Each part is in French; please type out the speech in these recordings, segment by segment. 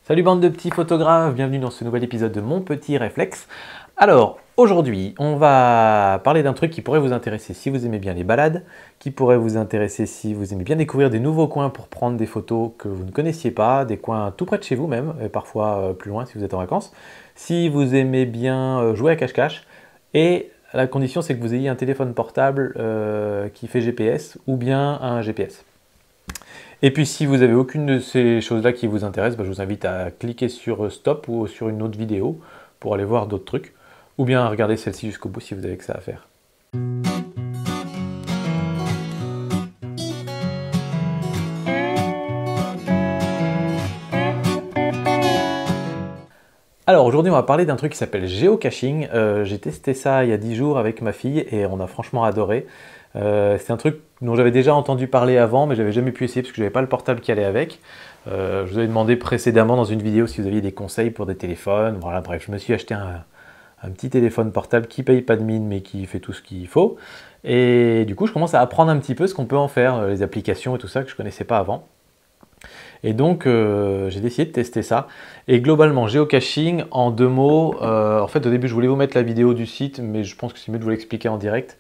Salut bande de petits photographes, bienvenue dans ce nouvel épisode de Mon Petit Réflexe. Alors, aujourd'hui, on va parler d'un truc qui pourrait vous intéresser si vous aimez bien les balades, qui pourrait vous intéresser si vous aimez bien découvrir des nouveaux coins pour prendre des photos que vous ne connaissiez pas, des coins tout près de chez vous même, et parfois plus loin si vous êtes en vacances, si vous aimez bien jouer à cache-cache, et la condition c'est que vous ayez un téléphone portable qui fait GPS ou bien un GPS. Et puis si vous n'avez aucune de ces choses-là qui vous intéresse, je vous invite à cliquer sur Stop ou sur une autre vidéo pour aller voir d'autres trucs, ou bien à regarder celle-ci jusqu'au bout si vous avez que ça à faire. Alors aujourd'hui on va parler d'un truc qui s'appelle géocaching. J'ai testé ça il y a 10 jours avec ma fille et on a franchement adoré. C'est un truc dont j'avais déjà entendu parler avant, mais j'avais jamais pu essayer parce que j'avais pas le portable qui allait avec. Je vous avais demandé précédemment dans une vidéo si vous aviez des conseils pour des téléphones. Voilà, bref, je me suis acheté un petit téléphone portable qui paye pas de mine mais qui fait tout ce qu'il faut. Et du coup, je commence à apprendre un petit peu ce qu'on peut en faire, les applications et tout ça que je connaissais pas avant. Et donc, j'ai décidé de tester ça. Et globalement, géocaching, en deux mots, en fait, au début, je voulais vous mettre la vidéo du site, mais je pense que c'est mieux de vous l'expliquer en direct.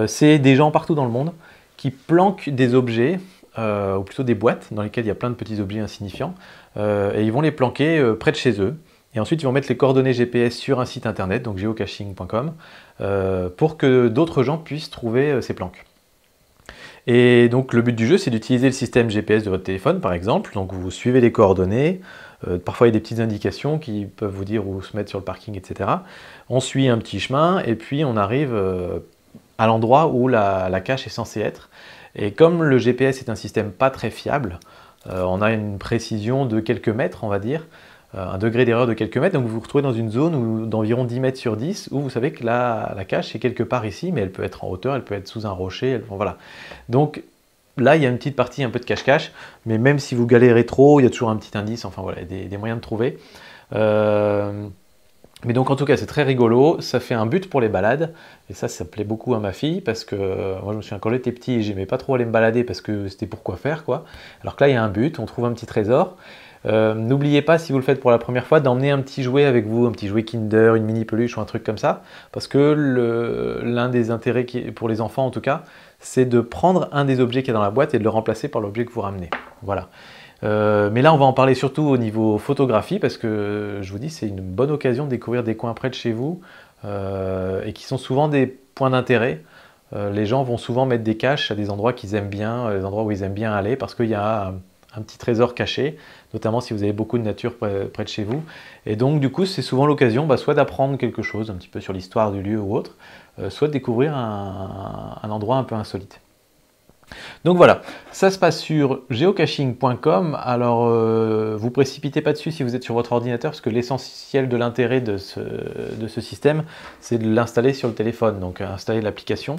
C'est des gens partout dans le monde qui planquent des objets, ou plutôt des boîtes, dans lesquelles il y a plein de petits objets insignifiants, et ils vont les planquer près de chez eux. Et ensuite, ils vont mettre les coordonnées GPS sur un site internet, donc geocaching.com, pour que d'autres gens puissent trouver ces planques. Et donc le but du jeu, c'est d'utiliser le système GPS de votre téléphone, par exemple. Donc vous suivez les coordonnées, parfois il y a des petites indications qui peuvent vous dire où se mettre sur le parking, etc. On suit un petit chemin et puis on arrive à l'endroit où la cache est censée être. Et comme le GPS est un système pas très fiable, on a une précision de quelques mètres, on va dire, un degré d'erreur de quelques mètres, donc vous vous retrouvez dans une zone d'environ 10 mètres sur 10, où vous savez que la cache est quelque part ici, mais elle peut être en hauteur, elle peut être sous un rocher, voilà. Donc là, il y a une petite partie un peu de cache-cache, mais même si vous galérez trop, il y a toujours un petit indice, enfin voilà, des moyens de trouver. Mais donc en tout cas, c'est très rigolo, ça fait un but pour les balades, et ça plaît beaucoup à ma fille, parce que moi je me souviens quand j'étais petit, et j'aimais pas trop aller me balader, parce que c'était pour quoi faire, quoi. Alors que là, il y a un but, on trouve un petit trésor. N'oubliez pas, si vous le faites pour la première fois, d'emmener un petit jouet avec vous, un petit jouet Kinder, une mini peluche ou un truc comme ça, parce que l'un des intérêts pour les enfants en tout cas, c'est de prendre un des objets qui est dans la boîte et de le remplacer par l'objet que vous ramenez. Voilà. Mais là on va en parler surtout au niveau photographie, parce que je vous dis c'est une bonne occasion de découvrir des coins près de chez vous, et qui sont souvent des points d'intérêt. Les gens vont souvent mettre des caches à des endroits qu'ils aiment bien, des endroits où ils aiment bien aller, parce qu'il y a un petit trésor caché, notamment si vous avez beaucoup de nature près de chez vous. Et donc du coup c'est souvent l'occasion soit d'apprendre quelque chose un petit peu sur l'histoire du lieu ou autre, soit de découvrir un endroit un peu insolite. Donc voilà, ça se passe sur geocaching.com. Alors vous précipitez pas dessus si vous êtes sur votre ordinateur, parce que l'essentiel de l'intérêt de ce système, c'est de l'installer sur le téléphone, donc installer l'application.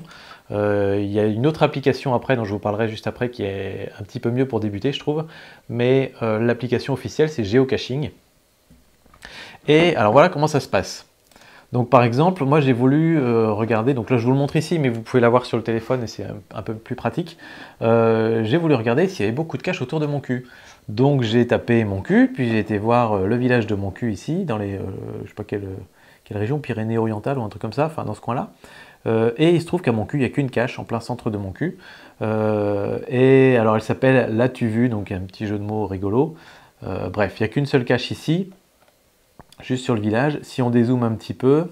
Il y a une autre application après, dont je vous parlerai juste après, qui est un petit peu mieux pour débuter, je trouve, mais l'application officielle, c'est Geocaching. Et alors voilà comment ça se passe. Donc par exemple, moi j'ai voulu regarder, donc là je vous le montre ici, mais vous pouvez l'avoir sur le téléphone et c'est un peu plus pratique. J'ai voulu regarder s'il y avait beaucoup de caches autour de mon cul. Donc j'ai tapé mon cul, puis j'ai été voir le village de mon cul ici, dans les, je sais pas quelle région, Pyrénées-Orientales ou un truc comme ça, enfin dans ce coin-là. Et il se trouve qu'à mon cul, il n'y a qu'une cache en plein centre de mon cul. Et alors elle s'appelle L'as-tu vu, donc un petit jeu de mots rigolo. Bref, il n'y a qu'une seule cache ici, juste sur le village. Si on dézoome un petit peu,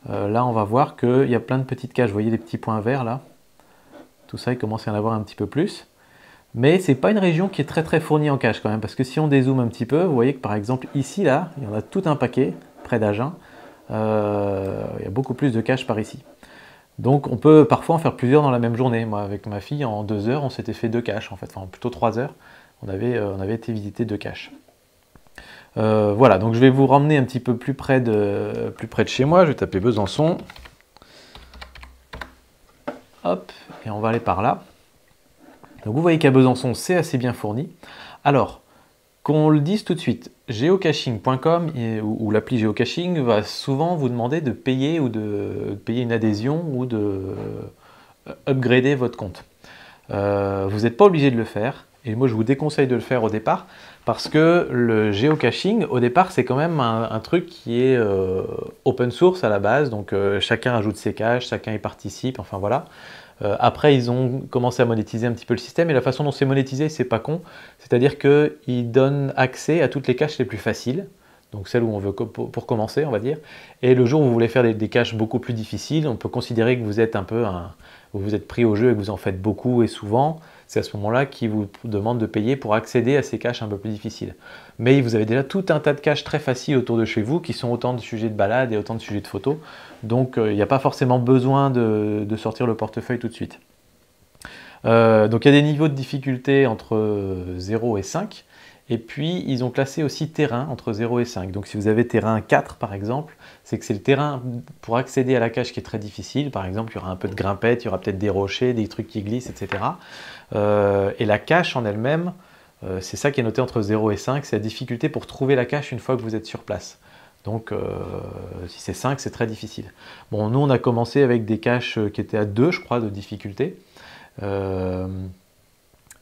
là on va voir qu'il y a plein de petites caches. Vous voyez les petits points verts là? Tout ça, il commence à y en avoir un petit peu plus. Mais c'est pas une région qui est très fournie en caches quand même, parce que si on dézoome un petit peu, vous voyez que par exemple ici là, il y en a tout un paquet, près d'Agen. Il y a beaucoup plus de caches par ici. Donc on peut parfois en faire plusieurs dans la même journée. Moi avec ma fille, en 2 heures, on s'était fait 2 caches en fait, enfin plutôt 3 heures. On avait été visiter 2 caches. Voilà, donc je vais vous ramener un petit peu plus près de chez moi. Je vais taper Besançon. Hop, et on va aller par là. Donc vous voyez qu'à Besançon, c'est assez bien fourni. Alors, qu'on le dise tout de suite, geocaching.com ou l'appli geocaching va souvent vous demander de payer ou de payer une adhésion ou de upgrader votre compte. Vous n'êtes pas obligé de le faire. Et moi, je vous déconseille de le faire au départ, parce que le géocaching, au départ, c'est quand même un truc qui est open source à la base, donc chacun ajoute ses caches, chacun y participe, enfin voilà. Après, ils ont commencé à monétiser un petit peu le système, et la façon dont c'est monétisé, c'est pas con. C'est-à-dire qu'ils donnent accès à toutes les caches les plus faciles, donc celles où on veut pour commencer, on va dire. Et le jour où vous voulez faire des caches beaucoup plus difficiles, on peut considérer que vous êtes un peu vous êtes pris au jeu et que vous en faites beaucoup et souvent. C'est à ce moment-là qu'ils vous demandent de payer pour accéder à ces caches un peu plus difficiles. Mais vous avez déjà tout un tas de caches très faciles autour de chez vous qui sont autant de sujets de balade et autant de sujets de photos. Donc il n'y a pas forcément besoin de sortir le portefeuille tout de suite. Donc il y a des niveaux de difficulté entre 0 et 5. Et puis ils ont classé aussi terrain entre 0 et 5. Donc si vous avez terrain 4 par exemple, c'est que c'est le terrain pour accéder à la cache qui est très difficile. Par exemple, il y aura un peu de grimpette, il y aura peut-être des rochers, des trucs qui glissent, etc. Et la cache en elle-même, c'est ça qui est noté entre 0 et 5, c'est la difficulté pour trouver la cache une fois que vous êtes sur place. Donc si c'est 5, c'est très difficile. Bon, nous on a commencé avec des caches qui étaient à 2, je crois, de difficulté.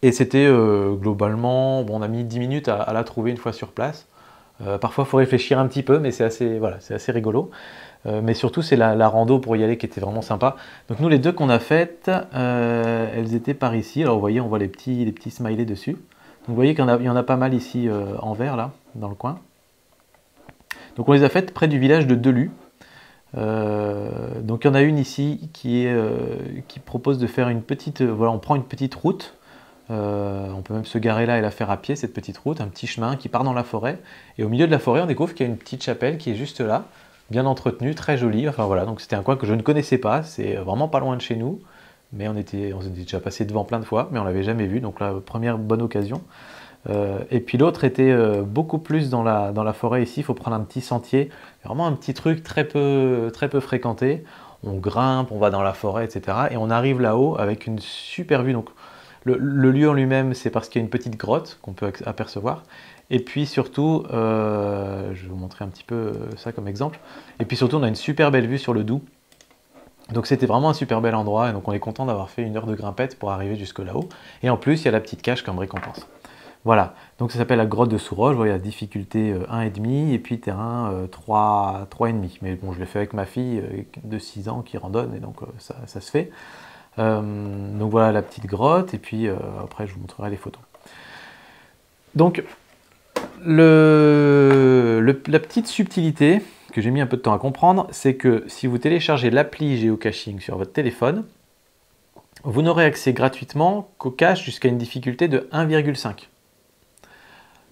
Et c'était globalement, bon, on a mis 10 minutes à la trouver une fois sur place. Parfois, il faut réfléchir un petit peu, mais c'est assez, voilà, c'est assez rigolo. Mais surtout, c'est la rando pour y aller qui était vraiment sympa. Donc nous, les deux qu'on a faites, elles étaient par ici. Alors vous voyez, on voit les petits smileys dessus. Donc vous voyez qu'il y en a pas mal ici en vert, là, dans le coin. Donc on les a faites près du village de Delu. Donc il y en a une ici qui propose de faire une petite, voilà, on prend une petite route. On peut même se garer là et la faire à pied, cette petite route, un petit chemin qui part dans la forêt. Et au milieu de la forêt, on découvre qu'il y a une petite chapelle qui est juste là, bien entretenue, très jolie. Enfin voilà, donc c'était un coin que je ne connaissais pas, c'est vraiment pas loin de chez nous. Mais on s'était déjà passé devant plein de fois, mais on l'avait jamais vu, donc la première bonne occasion. Et puis l'autre était beaucoup plus dans la forêt ici, il faut prendre un petit sentier, vraiment un petit truc très peu fréquenté. On grimpe, on va dans la forêt, etc. Et on arrive là-haut avec une super vue. Donc, le lieu en lui-même, c'est parce qu'il y a une petite grotte qu'on peut apercevoir. Et puis surtout, je vais vous montrer un petit peu ça comme exemple. Et puis surtout, on a une super belle vue sur le Doubs. Donc c'était vraiment un super bel endroit. Et donc on est content d'avoir fait 1 heure de grimpette pour arriver jusque là-haut. Et en plus, il y a la petite cache comme récompense. Voilà, donc ça s'appelle la grotte de Souroche. Vous voyez, la difficulté 1,5 et puis terrain 3,5. Mais bon, je l'ai fait avec ma fille de 6 ans qui randonne et donc ça se fait. Donc voilà la petite grotte, et puis après je vous montrerai les photos. Donc la petite subtilité que j'ai mis un peu de temps à comprendre, c'est que si vous téléchargez l'appli géocaching sur votre téléphone, vous n'aurez accès gratuitement qu'aux caches jusqu'à une difficulté de 1,5.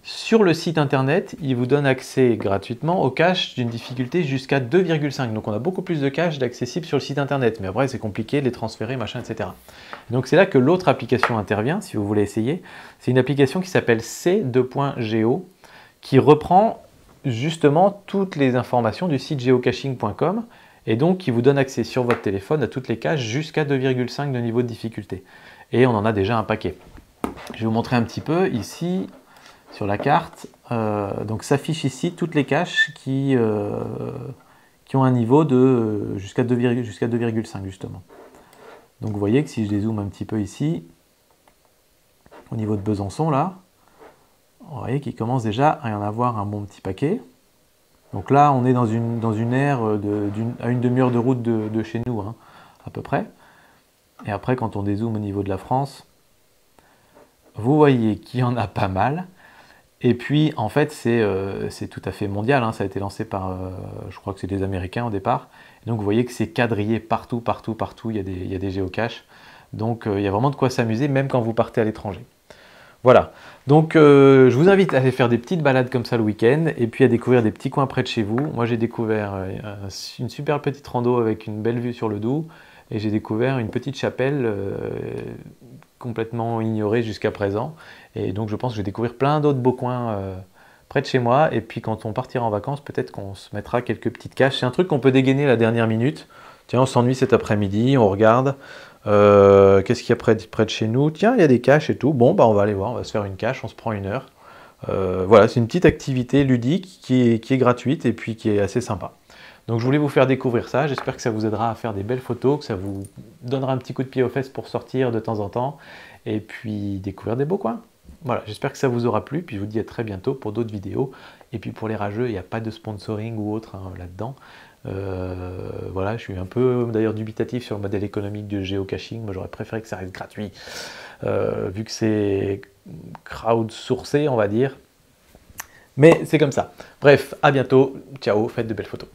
Sur le site internet, il vous donne accès gratuitement aux caches d'une difficulté jusqu'à 2,5. Donc on a beaucoup plus de caches d'accessibles sur le site internet. Mais après, c'est compliqué de les transférer, machin, etc. Donc c'est là que l'autre application intervient, si vous voulez essayer. C'est une application qui s'appelle c2.geo, qui reprend justement toutes les informations du site geocaching.com et donc qui vous donne accès sur votre téléphone à toutes les caches jusqu'à 2,5 de niveau de difficulté. Et on en a déjà un paquet. Je vais vous montrer un petit peu ici. Sur la carte, donc s'affiche ici toutes les caches qui ont un niveau de jusqu'à 2,5 justement. Donc vous voyez que si je dézoome un petit peu ici, au niveau de Besançon là, vous voyez qu'il commence déjà à y en avoir un bon petit paquet. Donc là on est dans une aire à une demi-heure de route de chez nous, hein, à peu près. Et après quand on dézoome au niveau de la France, vous voyez qu'il y en a pas mal. Et puis, en fait, c'est tout à fait mondial, hein. Ça a été lancé par, je crois que c'est des Américains au départ. Et donc, vous voyez que c'est quadrillé partout, il y a des géocaches. Donc, il y a vraiment de quoi s'amuser, même quand vous partez à l'étranger. Voilà. Donc, je vous invite à aller faire des petites balades comme ça le week-end, et puis à découvrir des petits coins près de chez vous. Moi, j'ai découvert une super petite rando avec une belle vue sur le Doubs, et j'ai découvert une petite chapelle complètement ignorée jusqu'à présent. Et donc je pense que je vais découvrir plein d'autres beaux coins près de chez moi. Et puis quand on partira en vacances, peut-être qu'on se mettra quelques petites caches. C'est un truc qu'on peut dégainer à la dernière minute. Tiens, on s'ennuie cet après-midi, on regarde. Qu'est-ce qu'il y a près de chez nous? Tiens, il y a des caches et tout. Bon, bah on va aller voir, on va se faire une cache, on se prend 1 heure. Voilà, c'est une petite activité ludique qui est gratuite et puis qui est assez sympa. Donc je voulais vous faire découvrir ça, j'espère que ça vous aidera à faire des belles photos, que ça vous donnera un petit coup de pied aux fesses pour sortir de temps en temps, et puis découvrir des beaux coins. Voilà, j'espère que ça vous aura plu, puis je vous dis à très bientôt pour d'autres vidéos. Et puis pour les rageux, il n'y a pas de sponsoring ou autre hein, là-dedans. Voilà, je suis un peu d'ailleurs dubitatif sur le modèle économique du géocaching. Moi, j'aurais préféré que ça reste gratuit, vu que c'est crowdsourcé, on va dire. Mais c'est comme ça. Bref, à bientôt. Ciao, faites de belles photos.